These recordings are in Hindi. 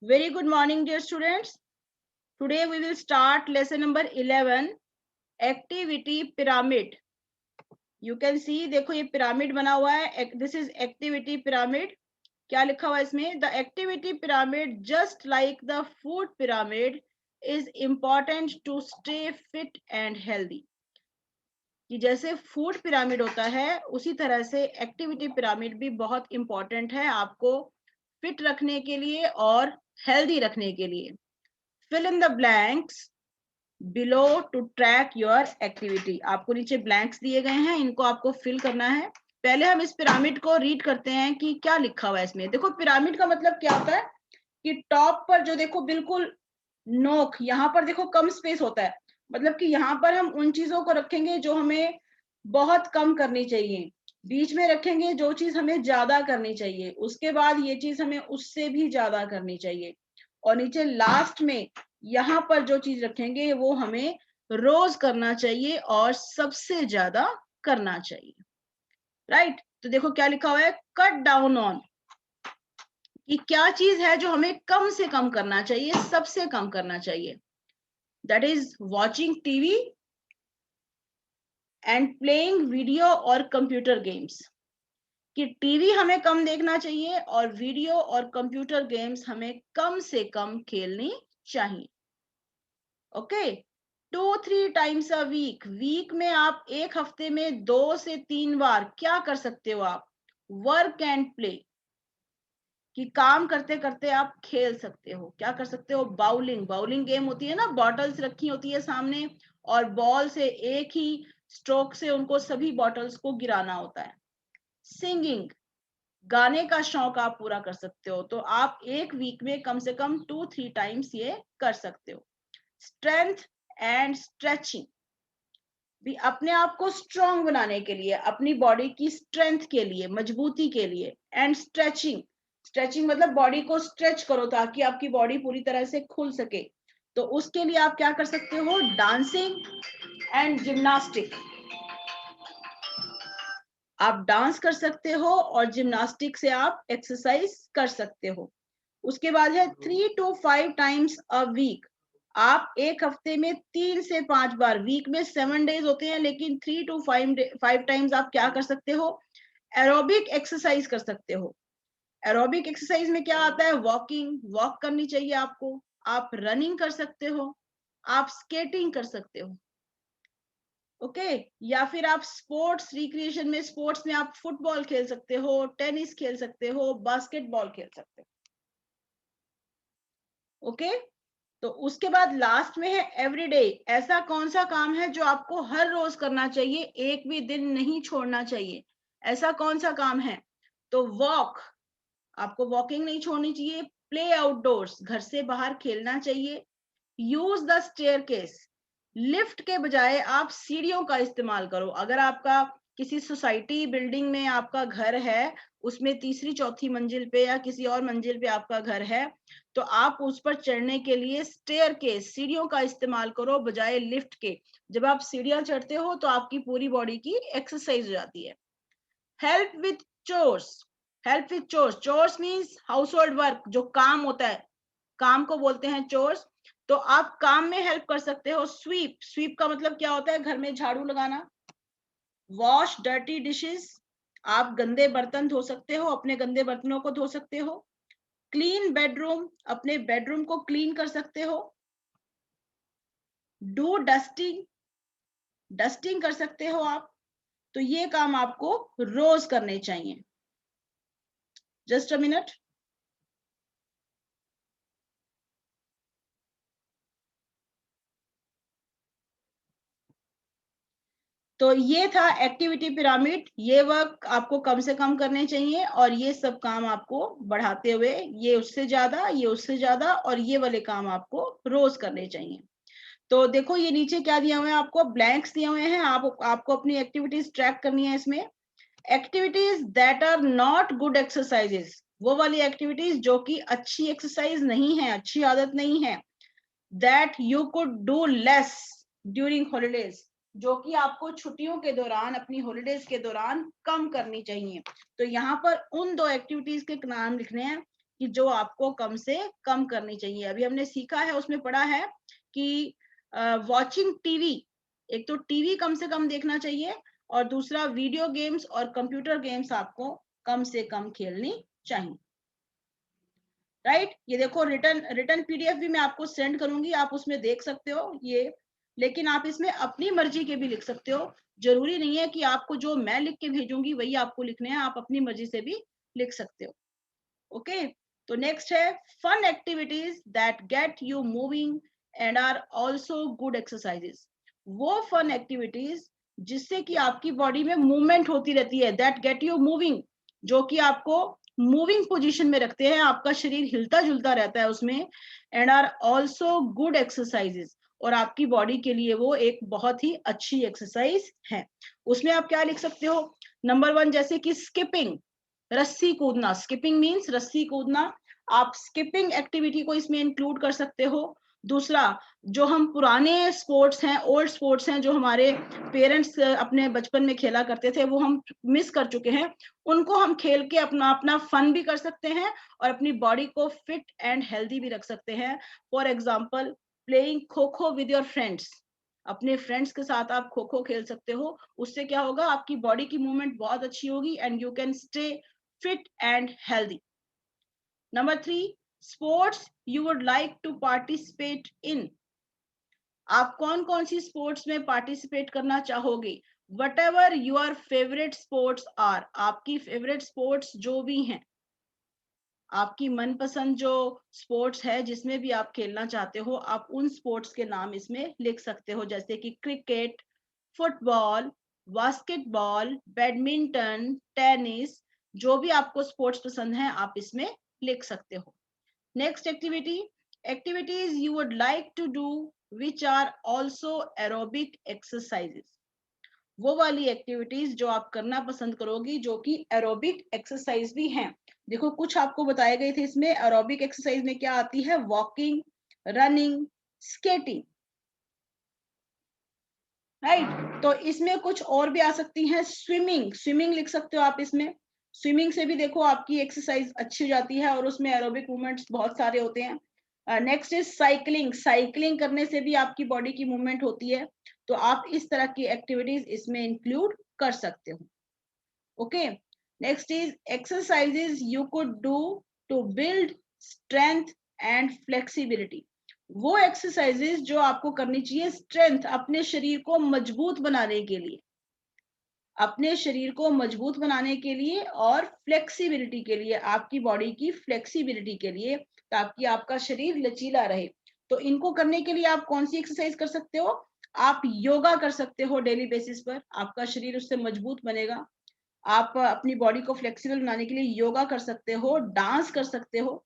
Very good morning, dear students. Today we will start lesson number 11, activity pyramid. You can see, देखो ये pyramid बना हुआ है. This is activity pyramid. क्या लिखा हुआ है इसमें? The activity pyramid, just like the food pyramid, is important to stay fit and healthy. कि जैसे फूड पिरामिड होता है उसी तरह से एक्टिविटी पिरामिड भी बहुत इंपॉर्टेंट है आपको फिट रखने के लिए और हेल्दी रखने के लिए. Fill in the blanks below to track your activity. आपको नीचे ब्लैंक्स दिए गए हैं, इनको आपको फिल करना है. पहले हम इस पिरामिड को रीड करते हैं कि क्या लिखा हुआ है इसमें. देखो पिरामिड का मतलब क्या होता है कि टॉप पर जो देखो बिल्कुल नोक, यहाँ पर देखो कम स्पेस होता है, मतलब कि यहाँ पर हम उन चीजों को रखेंगे जो हमें बहुत कम करनी चाहिए. बीच में रखेंगे जो चीज हमें ज्यादा करनी चाहिए, उसके बाद ये चीज हमें उससे भी ज्यादा करनी चाहिए, और नीचे लास्ट में यहाँ पर जो चीज रखेंगे वो हमें रोज करना चाहिए और सबसे ज्यादा करना चाहिए. राइट. तो देखो क्या लिखा हुआ है, कट डाउन ऑन, कि क्या चीज है जो हमें कम से कम करना चाहिए, सबसे कम करना चाहिए. That is watching TV and playing video और कंप्यूटर गेम्स. कि टीवी हमें कम देखना चाहिए और वीडियो और कंप्यूटर गेम्स हमें कम से कम खेलनी चाहिए. Okay. 2-3 times a week, week में आप एक हफ्ते में 2 से 3 बार क्या कर सकते हो आप, वर्क एंड प्ले, कि काम करते करते आप खेल सकते हो. क्या कर सकते हो, बाउलिंग. बाउलिंग गेम होती है ना, बॉटल्स रखी होती है सामने और बॉल से एक ही स्ट्रोक से उनको सभी बॉटल्स को गिराना होता है. सिंगिंग, गाने का शौक आप पूरा कर सकते हो, तो आप एक वीक में कम से कम 2-3 टाइम्स ये कर सकते हो. स्ट्रेंथ एंड स्ट्रेचिंग, भी अपने आप को स्ट्रॉन्ग बनाने के लिए, अपनी बॉडी की स्ट्रेंथ के लिए, मजबूती के लिए. एंड स्ट्रेचिंग, स्ट्रेचिंग मतलब बॉडी को स्ट्रेच करो ताकि आपकी बॉडी पूरी तरह से खुल सके. तो उसके लिए आप क्या कर सकते हो, डांसिंग एंड जिम्नास्टिक. आप डांस कर सकते हो और जिम्नास्टिक से आप एक्सरसाइज कर सकते हो. उसके बाद है 3 to 5 टाइम्स अ वीक. आप एक हफ्ते में 3 से 5 बार, वीक में 7 डेज होते हैं लेकिन 3 to 5 टाइम्स आप क्या कर सकते हो, एरोबिक एक्सरसाइज कर सकते हो. एरोबिक एक्सरसाइज में क्या आता है, वॉकिंग, वॉक करनी चाहिए आपको. आप रनिंग कर सकते हो, आप स्केटिंग कर सकते हो. ओके. या फिर आप स्पोर्ट्स रिक्रिएशन में, स्पोर्ट्स में आप फुटबॉल खेल सकते हो, टेनिस खेल सकते हो, बास्केटबॉल खेल सकते हो. ओके. तो उसके बाद लास्ट में है एवरीडे. ऐसा कौन सा काम है जो आपको हर रोज करना चाहिए, एक भी दिन नहीं छोड़ना चाहिए, ऐसा कौन सा काम है, तो वॉक, आपको वॉकिंग नहीं छोड़नी चाहिए. प्ले आउटडोर्स, घर से बाहर खेलना चाहिए. यूज द स्टेयरकेस, लिफ्ट के बजाय आप सीढ़ियों का इस्तेमाल करो. अगर आपका किसी सोसाइटी बिल्डिंग में आपका घर है, उसमें तीसरी चौथी मंजिल पे या किसी और मंजिल पे आपका घर है, तो आप उस पर चढ़ने के लिए स्टेयरकेस, सीढ़ियों का इस्तेमाल करो बजाय लिफ्ट के. जब आप सीढ़ियां चढ़ते हो तो आपकी पूरी बॉडी की एक्सरसाइज हो जाती है. Help with chores, help with chores, chores means house hold work, जो काम होता है, काम को बोलते हैं चोर्स. तो आप काम में हेल्प कर सकते हो. स्वीप, स्वीप का मतलब क्या होता है, घर में झाड़ू लगाना. वॉश डर्टी डिशेस, आप गंदे बर्तन धो सकते हो, अपने गंदे बर्तनों को धो सकते हो. क्लीन बेडरूम, अपने बेडरूम को क्लीन कर सकते हो. डू डस्टिंग, डस्टिंग कर सकते हो आप. तो ये काम आपको रोज करने चाहिए. Just a minute. तो ये था एक्टिविटी पिरामिड. ये वर्क आपको कम से कम करने चाहिए और ये सब काम आपको बढ़ाते हुए, ये उससे ज्यादा, ये उससे ज्यादा, और ये वाले काम आपको रोज करने चाहिए. तो देखो ये नीचे क्या दिया हुआ है, आपको ब्लैंक्स दिए हुए हैं. आपको अपनी एक्टिविटीज ट्रैक करनी है इसमें. Activities that are not good exercises, वो वाली एक्टिविटीज जो कि अच्छी एक्सरसाइज नहीं है, अच्छी आदत नहीं है. That you could do less during holidays, जो कि आपको छुट्टियों के दौरान, अपनी हॉलीडेज के दौरान कम करनी चाहिए. तो यहाँ पर उन 2 एक्टिविटीज के नाम लिखने हैं. कि जो आपको कम से कम करनी चाहिए। अभी हमने सीखा है, उसमें पढ़ा है कि वॉचिंग टीवी, एक तो टीवी कम से कम देखना चाहिए और दूसरा वीडियो गेम्स और कंप्यूटर गेम्स आपको कम से कम खेलनी चाहिए। राइट, ये देखो रिटर्न पीडीएफ भी मैं आपको सेंड करूंगी, आप उसमें देख सकते हो ये, लेकिन आप इसमें अपनी मर्जी के भी लिख सकते हो। जरूरी नहीं है कि आपको जो मैं लिख के भेजूंगी वही आपको लिखने हैं, आप अपनी मर्जी से भी लिख सकते हो। ओके, तो नेक्स्ट है fun activities that get you moving and are also good exercises. वो फन एक्टिविटीज जिससे कि आपकी बॉडी में मूवमेंट होती रहती है, दैट गेट यू मूविंग, जो कि आपको मूविंग पोजीशन में रखते हैं, आपका शरीर हिलता जुलता रहता है उसमें, and are also good exercises, और आपकी बॉडी के लिए वो एक बहुत ही अच्छी एक्सरसाइज है। उसमें आप क्या लिख सकते हो? नंबर 1 जैसे कि स्किपिंग, रस्सी कूदना, स्किपिंग मींस रस्सी कूदना, आप स्किपिंग एक्टिविटी को इसमें इंक्लूड कर सकते हो। दूसरा, जो हम पुराने स्पोर्ट्स हैं, ओल्ड स्पोर्ट्स हैं, जो हमारे पेरेंट्स अपने बचपन में खेला करते थे, वो हम मिस कर चुके हैं, उनको हम खेल के अपना अपना फन भी कर सकते हैं और अपनी बॉडी को फिट एंड हेल्दी भी रख सकते हैं। For example, playing kho kho with your friends, अपने फ्रेंड्स के साथ आप खो खो खेल सकते हो। उससे क्या होगा, आपकी बॉडी की मूवमेंट बहुत अच्छी होगी and you can stay fit and healthy. Number 3, sports you would like to participate in. आप कौन कौन सी स्पोर्ट्स में पार्टिसिपेट करना चाहोगे? Whatever your favorite sports are, आपकी फेवरेट स्पोर्ट्स जो भी हैं, आपकी मनपसंद जो स्पोर्ट्स है जिसमें भी आप खेलना चाहते हो, आप उन स्पोर्ट्स के नाम इसमें लिख सकते हो, जैसे कि cricket, football, basketball, badminton, tennis, जो भी आपको स्पोर्ट्स पसंद है आप इसमें लिख सकते हो। Next activity, activities you would like to do which are also aerobic exercises. वो वाली एक्टिविटीज जो आप करना पसंद करोगी जो कि एरोबिक एक्सरसाइज भी हैं। देखो कुछ आपको बताए गए थे इसमें, एरोबिक एक्सरसाइज में क्या आती है? Walking, running, skating, right. तो इसमें कुछ और भी आ सकती हैं, स्विमिंग, स्विमिंग लिख सकते हो आप इसमें। स्विमिंग से भी देखो आपकी एक्सरसाइज अच्छी हो जाती है और उसमें एरोबिक मूवमेंट्स बहुत सारे होते हैं। नेक्स्ट इज साइकिलिंग, साइकिलिंग करने से भी आपकी बॉडी की मूवमेंट होती है, तो आप इस तरह की एक्टिविटीज इसमें इंक्लूड कर सकते हो। Okay, next is exercises you could do to build strength and flexibility. वो एक्सरसाइजेज जो आपको करनी चाहिए स्ट्रेंथ, अपने शरीर को मजबूत बनाने के लिए, अपने शरीर को मजबूत बनाने के लिए और फ्लेक्सिबिलिटी के लिए, आपकी बॉडी की फ्लेक्सिबिलिटी के लिए, ताकि आपका शरीर लचीला रहे। तो इनको करने के लिए आप कौन सी एक्सरसाइज कर सकते हो? आप योगा कर सकते हो डेली बेसिस पर, आपका शरीर उससे मजबूत बनेगा। आप अपनी बॉडी को फ्लेक्सिबल बनाने के लिए योगा कर सकते हो, डांस कर सकते हो,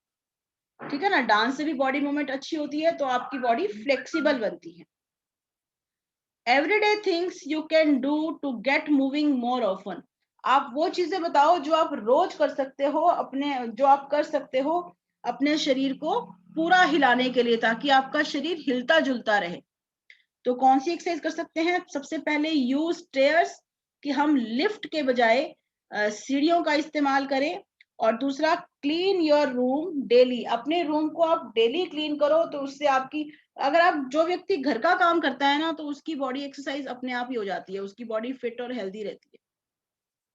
ठीक है ना, डांस से भी बॉडी मूवमेंट अच्छी होती है, तो आपकी बॉडी फ्लेक्सिबल बनती है। Everyday things you can do to get moving more often. आप वो चीजें बताओ जो आप रोज कर सकते हो, अपने जो आप कर सकते हो अपने शरीर को पूरा हिलाने के लिए, ताकि आपका शरीर हिलता जुलता रहे। तो कौन सी एक्सरसाइज कर सकते हैं? सबसे पहले यूज स्टेयर्स, कि हम लिफ्ट के बजाय सीढ़ियों का इस्तेमाल करें। और दूसरा, क्लीन योर रूम डेली, अपने रूम को आप डेली क्लीन करो, तो उससे आपकी, अगर आप, जो व्यक्ति घर का काम करता है ना, तो उसकी बॉडी एक्सरसाइज अपने आप ही हो जाती है, उसकी बॉडी फिट और हेल्दी रहती है।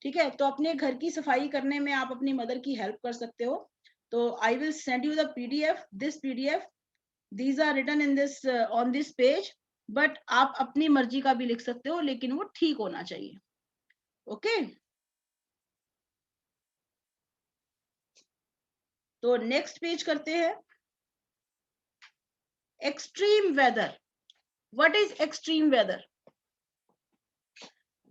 ठीक है, तो अपने घर की सफाई करने में आप अपनी मदर की हेल्प कर सकते हो। तो I will send you the PDF, this PDF, these are written in this on this page, but आप अपनी मर्जी का भी लिख सकते हो, लेकिन वो ठीक होना चाहिए। ओके, तो नेक्स्ट पेज करते हैं। Extreme weather, what is extreme weather?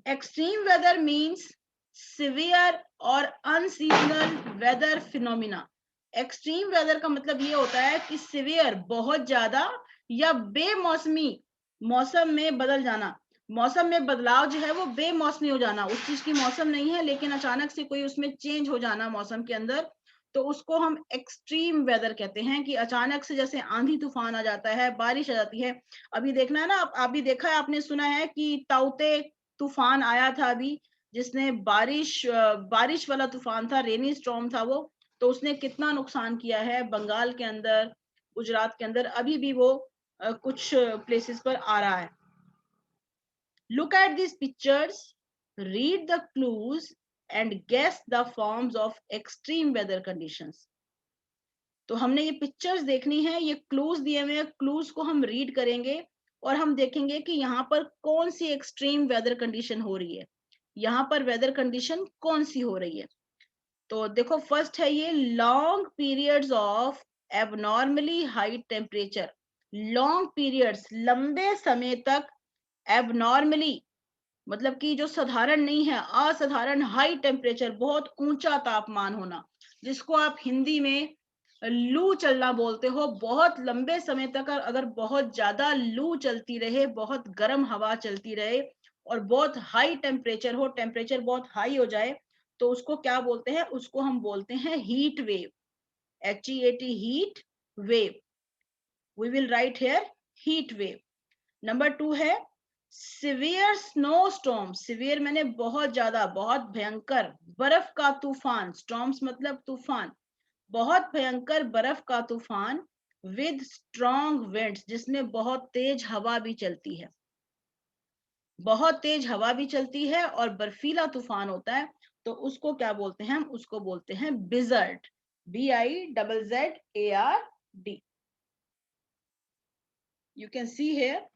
Extreme weather means severe और unseasonal weather phenomena. Extreme weather का मतलब ये होता है कि सिवियर, बहुत ज्यादा, या बेमौसमी, मौसम में बदल जाना, मौसम में बदलाव जो है वो बेमौसमी हो जाना, उस चीज की मौसम नहीं है लेकिन अचानक से कोई उसमें चेंज हो जाना मौसम के अंदर, तो उसको हम एक्सट्रीम वेदर कहते हैं। कि अचानक से जैसे आंधी तूफान आ जाता है, बारिश आ जाती है। अभी देखना है ना, अभी देखा है आपने, सुना है कि ताउते तूफान आया था अभी, जिसने बारिश वाला तूफान था, रेनी स्टॉर्म था वो, तो उसने कितना नुकसान किया है बंगाल के अंदर, गुजरात के अंदर, अभी भी वो कुछ प्लेसेस पर आ रहा है। Look at this pictures, read the clues and guess the forms of extreme weather conditions. तो हमने ये पिक्चर्स देखनी है, ये क्लूज दिए हुए हैं, क्लूज को हम रीड करेंगे और हम देखेंगे कि यहाँ पर कौन सी एक्सट्रीम वेदर कंडीशन हो रही है, यहाँ पर वेदर कंडीशन कौन सी हो रही है। तो देखो फर्स्ट है ये long periods of abnormally high temperature. Long periods, लंबे समय तक, एबनॉर्मली मतलब कि जो साधारण नहीं है, असाधारण, हाई टेम्परेचर, बहुत ऊंचा तापमान होना, जिसको आप हिंदी में लू चलना बोलते हो। बहुत लंबे समय तक अगर बहुत ज्यादा लू चलती रहे, बहुत गर्म हवा चलती रहे और बहुत हाई टेम्परेचर हो, टेम्परेचर बहुत हाई हो जाए, तो उसको क्या बोलते हैं, उसको हम बोलते हैं heat wave, HEAT, heat wave. We will write here heat wave. Number 2 है सिवियर स्नो स्टॉर्म। सिवियर मैंने बहुत ज्यादा, बहुत भयंकर, बर्फ का तूफान, स्टॉर्म्स मतलब तूफान, बहुत भयंकर बर्फ का तूफान विद स्ट्रॉन्ग विंड्स, जिसमें बहुत तेज हवा भी चलती है, बहुत तेज हवा भी चलती है और बर्फीला तूफान होता है, तो उसको क्या बोलते हैं, हम उसको बोलते हैं बिजर्ड, BIZZARD। You can see here,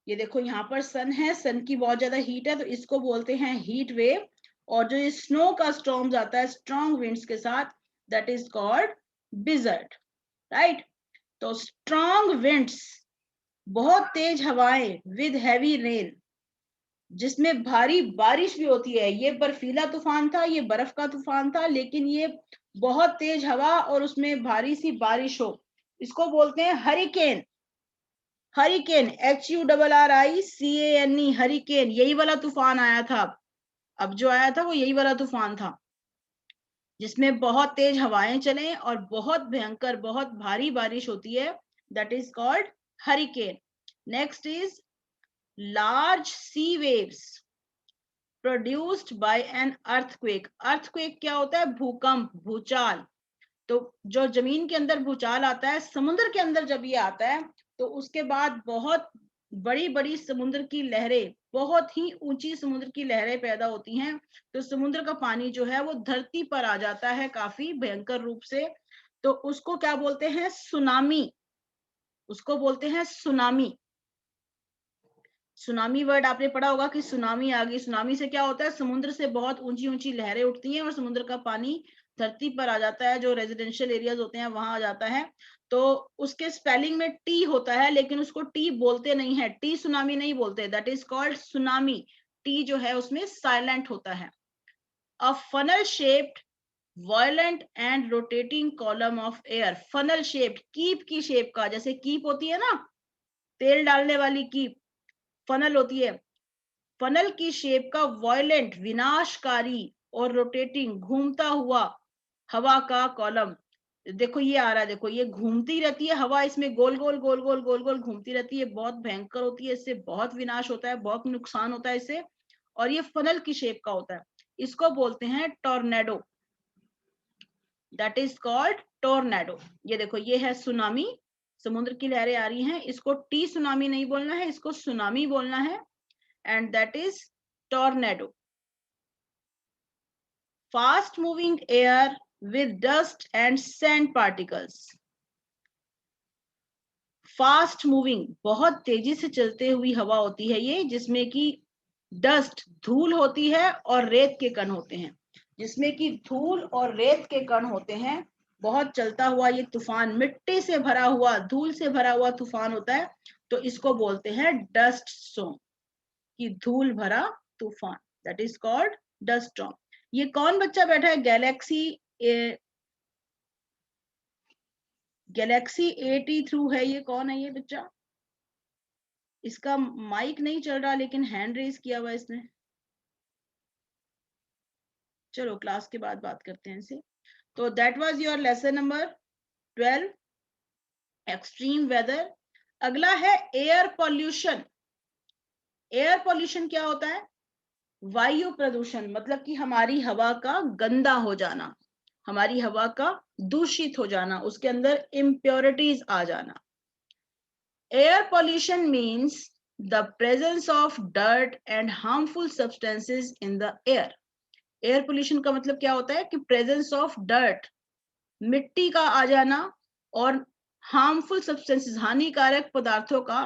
ये देखो यहाँ पर सन है, सन की बहुत ज्यादा हीट है, तो इसको बोलते हैं हीट वेव। और जो ये स्नो का स्टॉर्म्स आता है स्ट्रॉन्ग विंड्स के साथ, दैट इज कॉल्ड बिजर्ड, राइट। तो स्ट्रॉन्ग विंड्स, बहुत तेज हवाएं, विद हैवी रेन, जिसमें भारी बारिश भी होती है। ये बर्फीला तूफान था, ये बर्फ का तूफान था, लेकिन ये बहुत तेज हवा और उसमें भारी सी बारिश हो, इसको बोलते हैं हरिकेन। हरिकेन, HURRICANE, हरिकेन, यही वाला तूफान आया था, अब जो आया था वो यही वाला तूफान था, जिसमें बहुत तेज हवाएं चले और बहुत भयंकर, बहुत भारी बारिश होती है, that is called hurricane. Next is large sea waves produced by an earthquake. Earthquake क्या होता है, भूकंप, भूचाल। तो जो जमीन के अंदर भूचाल आता है, समुद्र के अंदर जब ये आता है, तो उसके बाद बहुत बड़ी बड़ी समुद्र की लहरें, बहुत ही ऊंची समुद्र की लहरें पैदा होती हैं, तो समुद्र का पानी जो है वो धरती पर आ जाता है काफी भयंकर रूप से, तो उसको क्या बोलते हैं, सुनामी, उसको बोलते हैं सुनामी। सुनामी वर्ड आपने पढ़ा होगा कि सुनामी आ गई। सुनामी से क्या होता है, समुद्र से बहुत ऊंची ऊंची लहरें उठती हैं और समुद्र का पानी धरती पर आ जाता है, जो रेजिडेंशियल एरियाज होते हैं वहां आ जाता है। तो उसके स्पेलिंग में टी होता है, लेकिन उसको टी बोलते नहीं है, टी सुनामी नहीं बोलते, that is called tsunami. T जो है उसमें साइलेंट होता है। A funnel shaped violent and rotating column of air. Funnel shaped, keep की शेप का, जैसे कीप होती है ना, तेल डालने वाली कीप, फनल होती है, फनल की शेप का वायलेंट, विनाशकारी, और रोटेटिंग, घूमता हुआ हवा का कॉलम। देखो ये आ रहा है, देखो ये घूमती रहती है हवा, इसमें गोल गोल गोल गोल गोल गोल घूमती रहती है, बहुत भयंकर होती है, इससे बहुत विनाश होता है, बहुत नुकसान होता है इससे, और ये फनल की शेप का होता है, इसको बोलते हैं tornado, that is called tornado. ये देखो ये है सुनामी, समुद्र की लहरें आ रही हैं, इसको टी सुनामी नहीं बोलना है, इसको सुनामी बोलना है, and that is tornado. Fast moving air with dust and sand particles. Fast moving, बहुत तेजी से चलते हुई हवा होती है ये, जिसमें कि डस्ट, धूल होती है और रेत के कण होते हैं, जिसमें कि धूल और रेत के कण होते हैं। बहुत चलता हुआ ये तूफान, मिट्टी से भरा हुआ, धूल से भरा हुआ तूफान होता है, तो इसको बोलते हैं डस्ट स्टॉर्म, कि धूल भरा तूफान, that is called dust storm. ये कौन बच्चा बैठा है, गैलेक्सी एटी थ्रू है, ये कौन है ये बच्चा, इसका माइक नहीं चल रहा लेकिन हैंड रेज किया हुआ इसने। चलो क्लास के बाद बात करते हैं इसे। तो that was your lesson number 12, extreme weather. अगला है एयर पॉल्यूशन। एयर पॉल्यूशन क्या होता है, वायु प्रदूषण मतलब कि हमारी हवा का गंदा हो जाना, हमारी हवा का दूषित हो जाना, उसके अंदर इम्प्योरिटीज आ जाना। Air pollution means the presence of dirt and harmful substances in the air. Air pollution का मतलब क्या होता है कि प्रेजेंस ऑफ डर्ट, मिट्टी का आ जाना, और हार्मफुल सब्सटेंसेस, हानिकारक पदार्थों का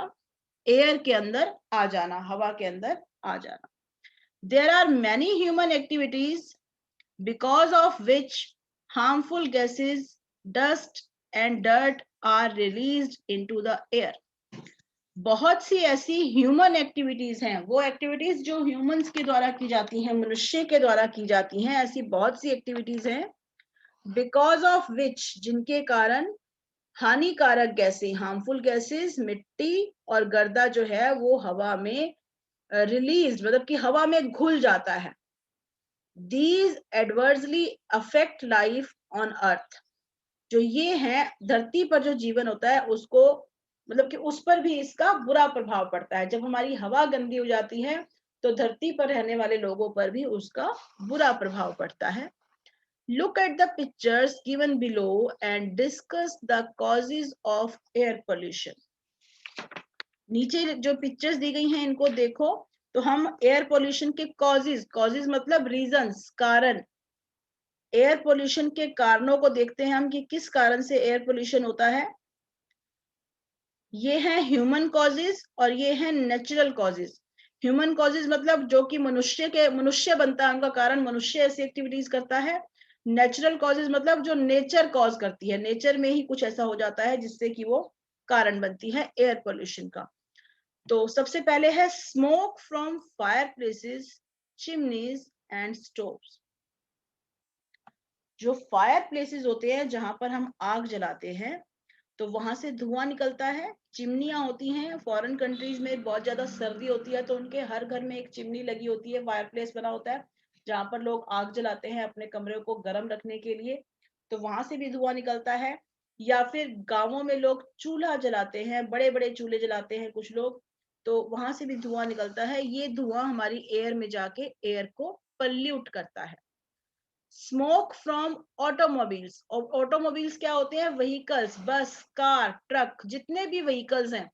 एयर के अंदर आ जाना, हवा के अंदर आ जाना। There are many human activities because of which harmful gases, dust and dirt are released into the air. बहुत सी ऐसी ह्यूमन एक्टिविटीज हैं, वो एक्टिविटीज जो ह्यूमंस के द्वारा की जाती हैं, मनुष्य के द्वारा की जाती हैं, ऐसी बहुत सी एक्टिविटीज हैं बिकॉज ऑफ विच, जिनके कारण हानिकारक गैसें, हार्मफुल गैसेस, मिट्टी और गर्दा जो है वो हवा में रिलीज मतलब कि हवा में घुल जाता है। These adversely affect life on earth. जो ये है धरती पर जो जीवन होता है उसको मतलब कि उस पर भी इसका बुरा प्रभाव पड़ता है। जब हमारी हवा गंदी हो जाती है तो धरती पर रहने वाले लोगों पर भी उसका बुरा प्रभाव पड़ता है। Look at the pictures given below and discuss the causes of air pollution. नीचे जो पिक्चर्स दी गई हैं इनको देखो, तो हम एयर पोल्यूशन के कॉजेज मतलब रीजंस, कारण, एयर पोल्यूशन के कारणों को देखते हैं हम कि किस कारण से एयर पोल्यूशन होता है। ये है ह्यूमन कॉजेज और ये है नेचुरल कॉजेज। ह्यूमन कॉजेज मतलब जो कि मनुष्य बनता है, उनका कारण मनुष्य ऐसी एक्टिविटीज करता है। नेचुरल कॉजेज मतलब जो नेचर कॉज करती है, नेचर में ही कुछ ऐसा हो जाता है जिससे कि वो कारण बनती है एयर पोल्यूशन का। तो सबसे पहले है smoke from fire places, chimneys and stoves. जो फायर प्लेसेस होते हैं जहां पर हम आग जलाते हैं तो वहां से धुआं निकलता है। चिमनियां होती हैं, फॉरेन कंट्रीज में बहुत ज्यादा सर्दी होती है तो उनके हर घर में एक चिमनी लगी होती है, फायर प्लेस बना होता है जहां पर लोग आग जलाते हैं अपने कमरे को गर्म रखने के लिए, तो वहां से भी धुआं निकलता है। या फिर गांवों में लोग चूल्हा जलाते हैं, बड़े बड़े चूल्हे जलाते हैं कुछ लोग, तो वहां से भी धुआं निकलता है। ये धुआं हमारी एयर में जाके एयर को पल्यूट करता है। स्मोक फ्रॉम ऑटोमोबाइल्स, और ऑटोमोबाइल्स क्या होते हैं? व्हीकल्स, बस, कार, ट्रक, जितने भी व्हीकल्स हैं,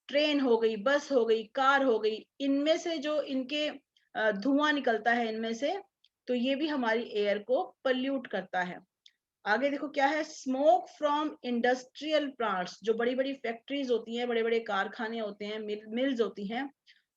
ट्रेन हो गई, बस हो गई, कार हो गई, इनमें से जो इनके धुआं निकलता है इनमें से, तो ये भी हमारी एयर को पल्यूट करता है। आगे देखो क्या है, स्मोक फ्रॉम इंडस्ट्रियल प्लांट्स, जो बड़ी बड़ी फैक्ट्रीज होती हैं, बड़े बड़े कारखाने होते हैं, मिल्स होती हैं,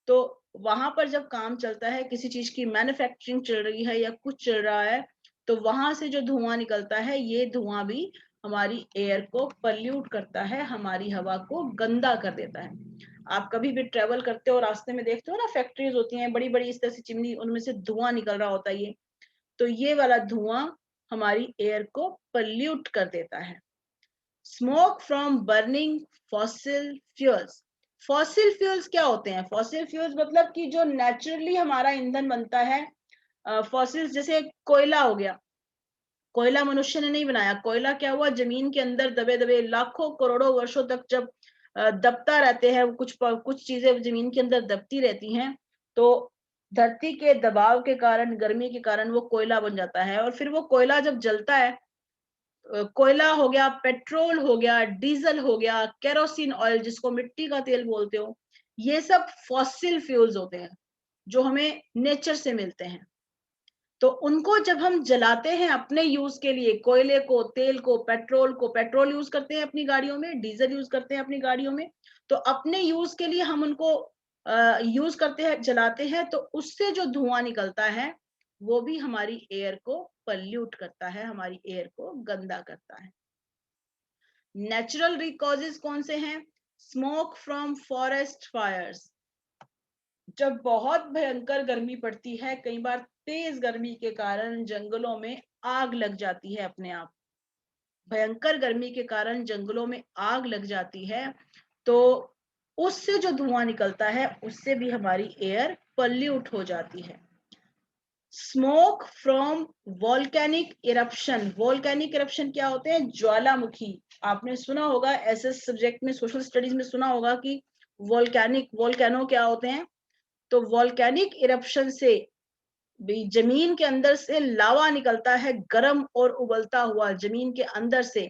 तो वहां पर जब काम चलता है, किसी चीज की मैन्युफैक्चरिंग चल रही है या कुछ चल रहा है, तो वहां से जो धुआं निकलता है, ये धुआं भी हमारी एयर को पल्यूट करता है, हमारी हवा को गंदा कर देता है। आप कभी भी ट्रेवल करते हो, रास्ते में देखते हो ना, फैक्ट्रीज होती हैं बड़ी बड़ी, इस तरह से चिमनी, उनमें से धुआं निकल रहा होता है ये, तो ये वाला धुआं हमारी एयर को पल्यूट कर देता है। Smoke from burning fossil fuels. Fossil fuels क्या होते हैं? फॉसिल फ्यूल्स मतलब कि जो नेचुरली हमारा ईंधन बनता है, फॉसिल्स जैसे कोयला हो गया, कोयला मनुष्य ने नहीं बनाया, कोयला क्या हुआ, जमीन के अंदर दबे दबे लाखों करोड़ों वर्षों तक जब दबता रहते हैं, कुछ चीजें जमीन के अंदर दबती रहती हैं, तो धरती के दबाव के कारण, गर्मी के कारण वो कोयला बन जाता है। और फिर वो कोयला जब जलता है, कोयला हो गया, पेट्रोल हो गया, डीजल हो गया, केरोसिन ऑयल जिसको मिट्टी का तेल बोलते हो, ये सब फॉसिल फ्यूल्स होते हैं जो हमें नेचर से मिलते हैं। तो उनको जब हम जलाते हैं अपने यूज के लिए, कोयले को, तेल को, पेट्रोल को, पेट्रोल यूज करते हैं अपनी गाड़ियों में, डीजल यूज करते हैं अपनी गाड़ियों में, तो अपने यूज के लिए हम उनको यूज करते हैं, जलाते हैं, तो उससे जो धुआं निकलता है वो भी हमारी एयर को पल्यूट करता है, हमारी एयर को गंदा करता है। नेचुरल कॉजेज कौन से हैं? Smoke from forest fires. जब बहुत भयंकर गर्मी पड़ती है, कई बार तेज गर्मी के कारण जंगलों में आग लग जाती है अपने आप, भयंकर गर्मी के कारण जंगलों में आग लग जाती है, तो उससे जो धुआं निकलता है उससे भी हमारी एयर पल्यूट हो जाती है। Smoke from volcanic eruption. Volcanic eruption क्या होते हैं? ज्वालामुखी। आपने सुना होगा, ऐसे सब्जेक्ट में, सोशल स्टडीज में सुना होगा कि वोल्केनो क्या होते हैं। तो वॉल्केनिक इरप्शन से जमीन के अंदर से लावा निकलता है, गर्म और उबलता हुआ जमीन के अंदर से,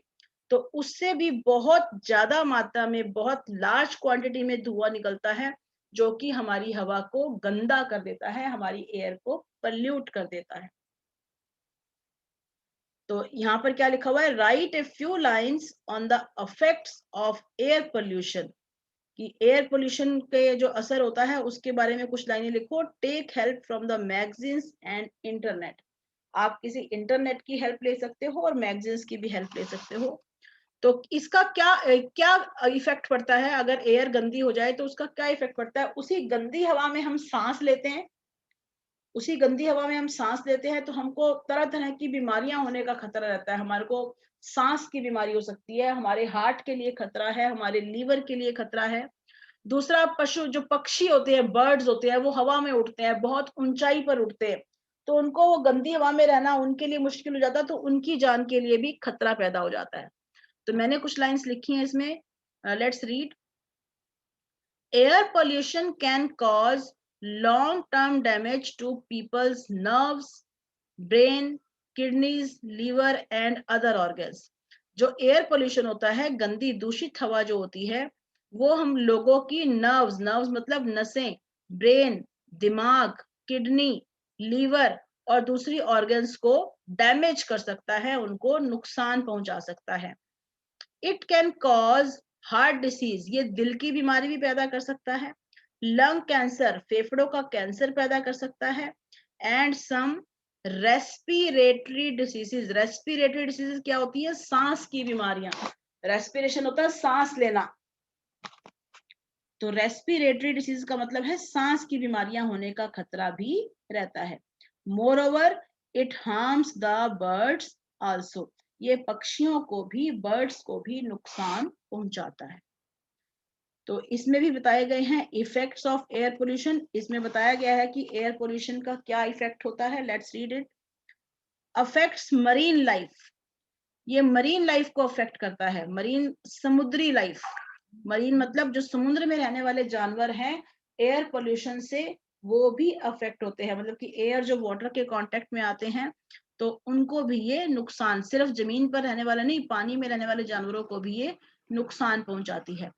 तो उससे भी बहुत ज्यादा मात्रा में, बहुत लार्ज क्वांटिटी में धुआं निकलता है, जो कि हमारी हवा को गंदा कर देता है, हमारी एयर को पल्यूट कर देता है। तो यहाँ पर क्या लिखा हुआ है, right a few lines on the effects of air pollution, कि एयर पोल्यूशन के जो असर होता है उसके बारे में कुछ लाइनें लिखो। Take help from the magazines and internet, आप किसी इंटरनेट की हेल्प ले सकते हो और मैगजीन्स की भी हेल्प ले सकते हो। तो इसका क्या क्या इफेक्ट पड़ता है, अगर एयर गंदी हो जाए तो उसका क्या इफेक्ट पड़ता है। उसी गंदी हवा में हम सांस लेते हैं, उसी गंदी हवा में हम सांस लेते हैं, तो हमको तरह तरह की बीमारियां होने का खतरा रहता है। हमारे को सांस की बीमारी हो सकती है, हमारे हार्ट के लिए खतरा है, हमारे लीवर के लिए खतरा है। दूसरा, पशु जो पक्षी होते हैं, बर्ड्स होते हैं, वो हवा में उड़ते हैं, बहुत ऊंचाई पर उड़ते हैं, तो उनको वो गंदी हवा में रहना उनके लिए मुश्किल हो जाता है, तो उनकी जान के लिए भी खतरा पैदा हो जाता है। तो मैंने कुछ लाइंस लिखी हैं इसमें, let's read. Air pollution can cause long term damage to peoples nerves, brain, kidneys, liver and other organs. जो एयर पोल्यूशन होता है, गंदी दूषित हवा जो होती है, वो हम लोगों की नर्व्स, नर्व्स मतलब नसें, ब्रेन, दिमाग, किडनी, लीवर और दूसरी ऑर्गन्स को डैमेज कर सकता है, उनको नुकसान पहुंचा सकता है। It can cause heart disease, ये दिल की बीमारी भी पैदा कर सकता है, लंग कैंसर, फेफड़ों का कैंसर पैदा कर सकता है, and some respiratory diseases. Respiratory diseases क्या होती है, सांस की बीमारियां। रेस्पिरेशन होता है सांस लेना, तो रेस्पिरेटरी डिसीज का मतलब है सांस की बीमारियां होने का खतरा भी रहता है। More over it harms the birds also, ये पक्षियों को भी, बर्ड्स को भी नुकसान पहुंचाता है। तो इसमें भी बताए गए हैं इफेक्ट्स ऑफ एयर पोल्यूशन। इसमें बताया गया है कि एयर पोल्यूशन का क्या इफेक्ट होता है, let's read it. Affects marine life, ये मरीन लाइफ को अफेक्ट करता है, मरीन समुद्री लाइफ। मरीन मतलब जो समुद्र में रहने वाले जानवर हैं, एयर पोल्यूशन से वो भी अफेक्ट होते हैं, मतलब कि एयर जो वाटर के कांटेक्ट में आते हैं तो उनको भी ये नुकसान, सिर्फ जमीन पर रहने वाले नहीं, पानी में रहने वाले जानवरों को भी ये नुकसान पहुंचाती है।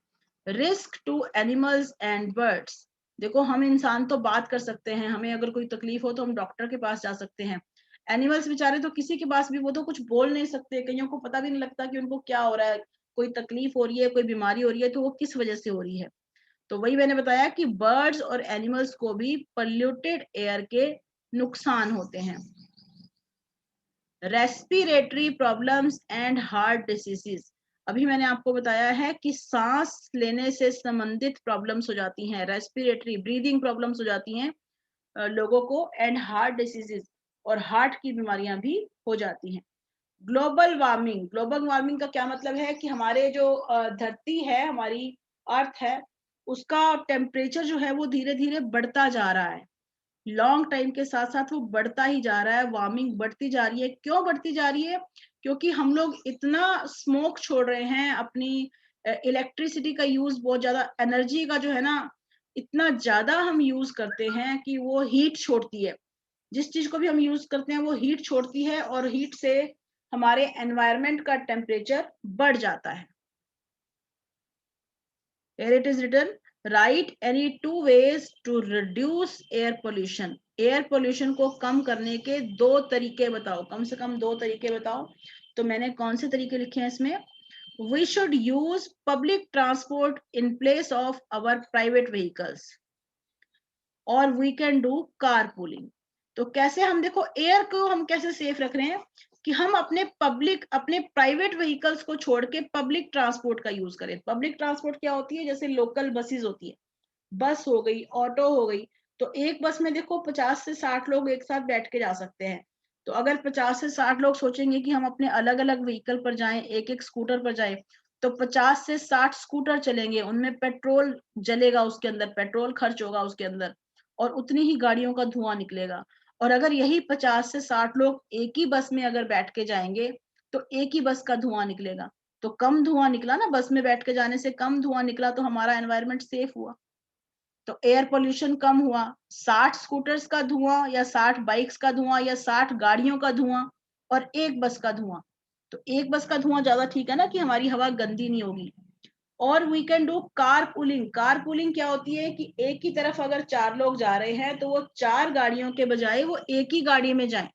Risk to animals and birds, देखो हम इंसान तो बात कर सकते हैं, हमें अगर कोई तकलीफ हो तो हम डॉक्टर के पास जा सकते हैं। एनिमल्स बेचारे तो किसी के पास भी, वो तो कुछ बोल नहीं सकते, कईयों को पता भी नहीं लगता कि उनको क्या हो रहा है, कोई तकलीफ हो रही है, कोई बीमारी हो रही है, तो वो किस वजह से हो रही है। तो वही मैंने बताया कि बर्ड्स और एनिमल्स को भी पॉल्यूटेड एयर के नुकसान होते हैं। Respiratory problems and heart diseases, अभी मैंने आपको बताया है कि सांस लेने से संबंधित प्रॉब्लम्स हो जाती हैं, रेस्पिरेटरी ब्रीदिंग प्रॉब्लम्स हो जाती हैं लोगों को, एंड हार्ट डिसीजेस, और हार्ट की बीमारियां भी हो जाती हैं। ग्लोबल वार्मिंग, ग्लोबल वार्मिंग का क्या मतलब है कि हमारे जो धरती है, हमारी अर्थ है, उसका टेम्परेचर जो है वो धीरे धीरे बढ़ता जा रहा है, लॉन्ग टाइम के साथ साथ वो बढ़ता ही जा रहा है, वार्मिंग बढ़ती जा रही है। क्यों बढ़ती जा रही है, क्योंकि हम लोग इतना स्मोक छोड़ रहे हैं, अपनी इलेक्ट्रिसिटी का यूज बहुत ज्यादा, एनर्जी का जो है ना, इतना ज्यादा हम यूज करते हैं कि वो हीट छोड़ती है। जिस चीज को भी हम यूज करते हैं वो हीट छोड़ती है, और हीट से हमारे एनवायरमेंट का टेम्परेचर बढ़ जाता है। Here it is written, write any two ways to reduce air pollution. Air pollution को कम करने के दो तरीके बताओ, कम से कम दो तरीके बताओ। तो मैंने कौन से तरीके लिखे हैं इसमें, we should use public transport in place of our private vehicles, और we can do car pooling. तो कैसे हम, देखो एयर को हम कैसे सेफ रख रहे हैं कि हम अपने पब्लिक, अपने प्राइवेट व्हीकल्स को छोड़ के पब्लिक ट्रांसपोर्ट का यूज करें। पब्लिक ट्रांसपोर्ट क्या होती है, जैसे लोकल बसेस होती है, बस हो गई, ऑटो हो गई, तो एक बस में देखो 50 से 60 लोग एक साथ बैठ के जा सकते हैं। तो अगर 50 से 60 लोग सोचेंगे कि हम अपने अलग अलग व्हीकल पर जाएं, एक एक स्कूटर पर जाएं, तो 50 से 60 स्कूटर चलेंगे, उनमें पेट्रोल जलेगा, उसके अंदर पेट्रोल खर्च होगा उसके अंदर, और उतनी ही गाड़ियों का धुआं निकलेगा। और अगर यही 50 से 60 लोग एक ही बस में अगर बैठ के जाएंगे तो एक ही बस का धुआं निकलेगा, तो कम धुआं निकला ना, बस में बैठ के जाने से कम धुआं निकला, तो हमारा एनवायरनमेंट सेफ हुआ। तो एयर पोल्यूशन कम हुआ। 60 स्कूटर्स का धुआं या 60 बाइक्स का धुआं या 60 गाड़ियों का धुआं और एक बस का धुआं, तो एक बस का धुआं ज्यादा ठीक है ना कि हमारी हवा गंदी नहीं होगी। और we can do car pooling. Car pooling क्या होती है कि एक ही तरफ अगर 4 लोग जा रहे हैं तो वो 4 गाड़ियों के बजाय वो एक ही गाड़ी में जाएं।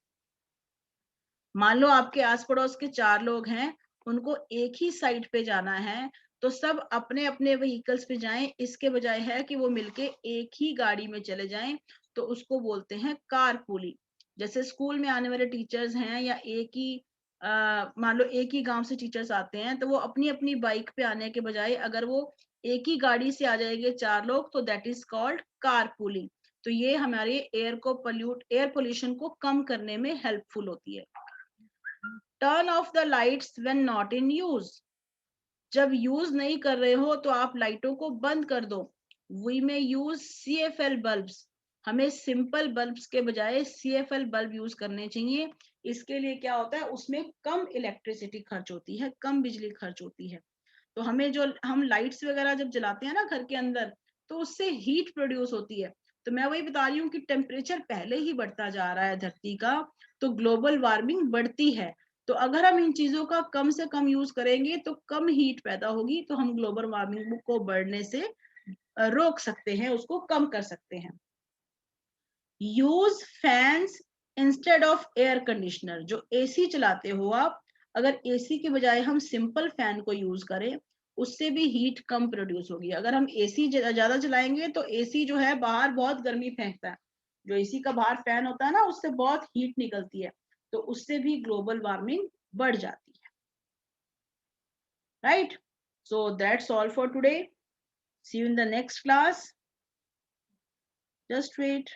मान लो आपके आस पड़ोस के 4 लोग हैं, उनको एक ही साइड पे जाना है, तो सब अपने अपने व्हीकल्स पे जाएं, इसके बजाय है कि वो मिलके एक ही गाड़ी में चले जाएं, तो उसको बोलते हैं कार पूलिंग। जैसे स्कूल में आने वाले टीचर्स हैं या एक ही मान लो एक ही गांव से टीचर्स आते हैं, तो वो अपनी अपनी बाइक पे आने के बजाय अगर वो एक ही गाड़ी से आ जाएंगे 4 लोग, तो that is called car pooling. तो ये हमारे एयर पोल्यूशन को कम करने में हेल्पफुल होती है। Turn off the lights when not in use. जब यूज नहीं कर रहे हो तो आप लाइटों को बंद कर दो। वी में यूज CFL बल्ब्स। हमें सिंपल बल्ब्स के बजाय CFL बल्ब यूज करने चाहिए। इसके लिए क्या होता है, उसमें कम इलेक्ट्रिसिटी खर्च होती है, कम बिजली खर्च होती है। तो हमें जो हम लाइट्स वगैरह जब जलाते हैं ना घर के अंदर, तो उससे हीट प्रोड्यूस होती है। तो मैं वही बता रही हूँ कि टेम्परेचर पहले ही बढ़ता जा रहा है धरती का, तो ग्लोबल वार्मिंग बढ़ती है। तो अगर हम इन चीजों का कम से कम यूज करेंगे तो कम हीट पैदा होगी, तो हम ग्लोबल वार्मिंग को बढ़ने से रोक सकते हैं, उसको कम कर सकते हैं। Use fans instead of air conditioner. जो एसी चलाते हो आप, अगर एसी के बजाय हम सिंपल फैन को यूज करें, उससे भी हीट कम प्रोड्यूस होगी। अगर हम एसी ज्यादा चलाएंगे तो एसी जो है बाहर बहुत गर्मी फेंकता है, जो एसी का बाहर फैन होता है ना, उससे बहुत हीट निकलती है, तो उससे भी ग्लोबल वार्मिंग बढ़ जाती है। Right, so that's all for today. See you in the next class. Just wait.